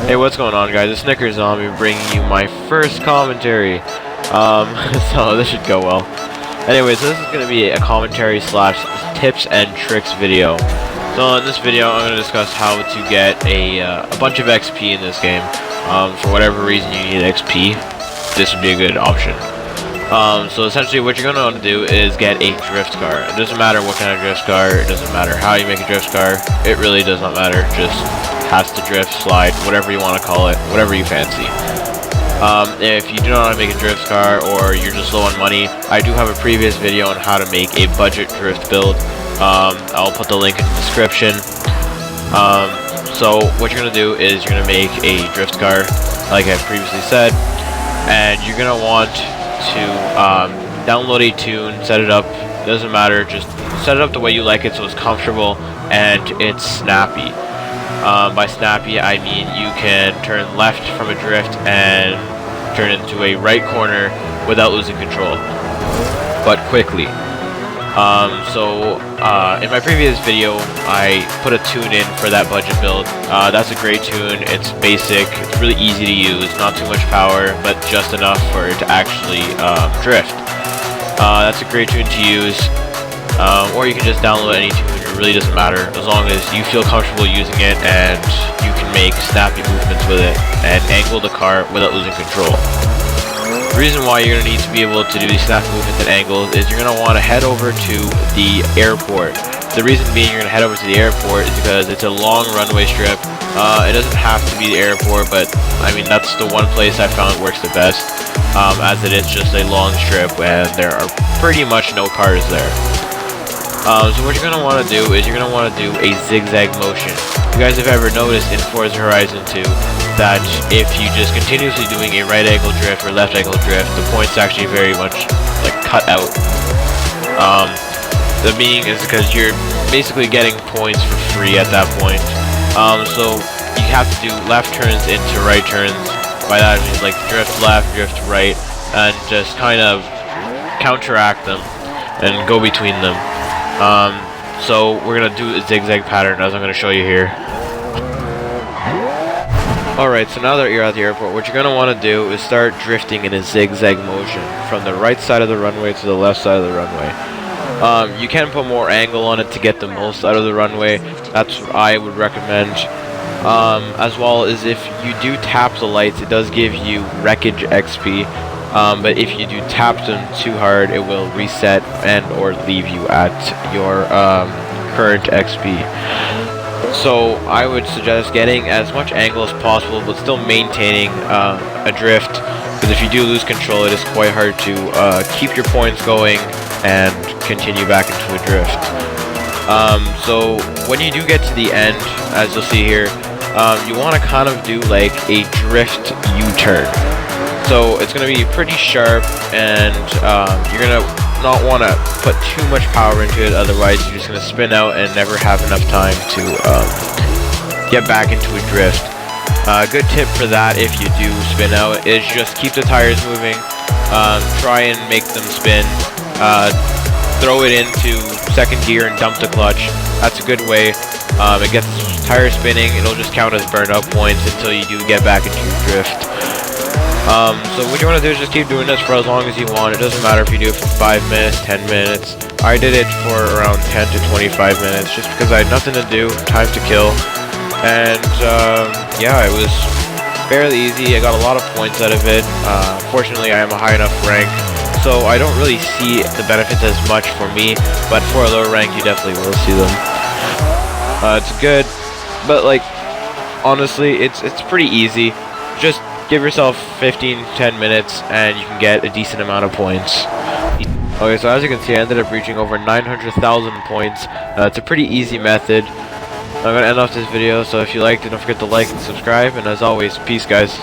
Hey, what's going on, guys? It's Snicker Zombie bringing you my first commentary. So this should go well. Anyways, this is going to be a commentary slash tips and tricks video. So in this video, I'm going to discuss how to get a bunch of XP in this game. For whatever reason you need XP, this would be a good option. So essentially what you're going to want to do is get a drift car. It doesn't matter what kind of drift car, it doesn't matter how you make a drift car, it really does not matter, just has to drift, slide, whatever you want to call it, whatever you fancy. If you do not want to make a drift car or you're just low on money, I do have a previous video on how to make a budget drift build. I'll put the link in the description. So what you're going to do is you're going to make a drift car, like I previously said, and you're going to want to download a tune, set it up, doesn't matter, just set it up the way you like it so it's comfortable and it's snappy. By snappy I mean you can turn left from a drift and turn into a right corner without losing control, but quickly. In my previous video I put a tune in for that budget build. That's a great tune, it's basic, it's really easy to use, not too much power, but just enough for it to actually drift. That's a great tune to use, or you can just download any tune, it really doesn't matter, as long as you feel comfortable using it and you can make snappy movements with it and angle the car without losing control. The reason why you're going to need to be able to do these snap movements and angles is you're going to want to head over to the airport. The reason being you're going to head over to the airport is because it's a long runway strip. It doesn't have to be the airport, but I mean that's the one place I found works the best, as it is just a long strip and there are pretty much no cars there. So what you're going to want to do is you're going to want to do a zigzag motion. You guys have ever noticed in Forza Horizon 2 that if you just continuously doing a right angle drift or left angle drift, the points actually very much like cut out. The meaning is because you're basically getting points for free at that point. So you have to do left turns into right turns. By that I mean like drift left, drift right, and just kind of counteract them and go between them. So we're gonna do a zigzag pattern as I'm gonna show you here. Alright, so now that you're at the airport, what you're gonna want to do is start drifting in a zigzag motion from the right side of the runway to the left side of the runway. You can put more angle on it to get the most out of the runway. That's what I would recommend. As well as if you do tap the lights, it does give you wreckage XP. But if you do tap them too hard, it will reset and or leave you at your current XP. So I would suggest getting as much angle as possible, but still maintaining a drift, because if you do lose control, it is quite hard to keep your points going and continue back into a drift. So when you do get to the end, as you'll see here, you want to kind of do like a drift U-turn. So it's going to be pretty sharp, and you're going to not want to put too much power into it, otherwise you're just going to spin out and never have enough time to get back into a drift. A good tip for that, if you do spin out, is just keep the tires moving, try and make them spin, throw it into second gear and dump the clutch. That's a good way. It gets the tires spinning, it'll just count as burnout points until you do get back into your drift. So what you want to do is just keep doing this for as long as you want. It doesn't matter if you do it for 5 minutes, 10 minutes. I did it for around 10 to 25 minutes just because I had nothing to do, time to kill. And yeah, it was fairly easy. I got a lot of points out of it. Fortunately, I am a high enough rank, so I don't really see the benefits as much for me, but for a lower rank, you definitely will see them. It's good, but like, honestly, it's pretty easy. Just give yourself 10 minutes and you can get a decent amount of points. Okay, so as you can see, I ended up reaching over 900,000 points. It's a pretty easy method. I'm going to end off this video, so if you liked it, don't forget to like and subscribe, and as always, peace guys.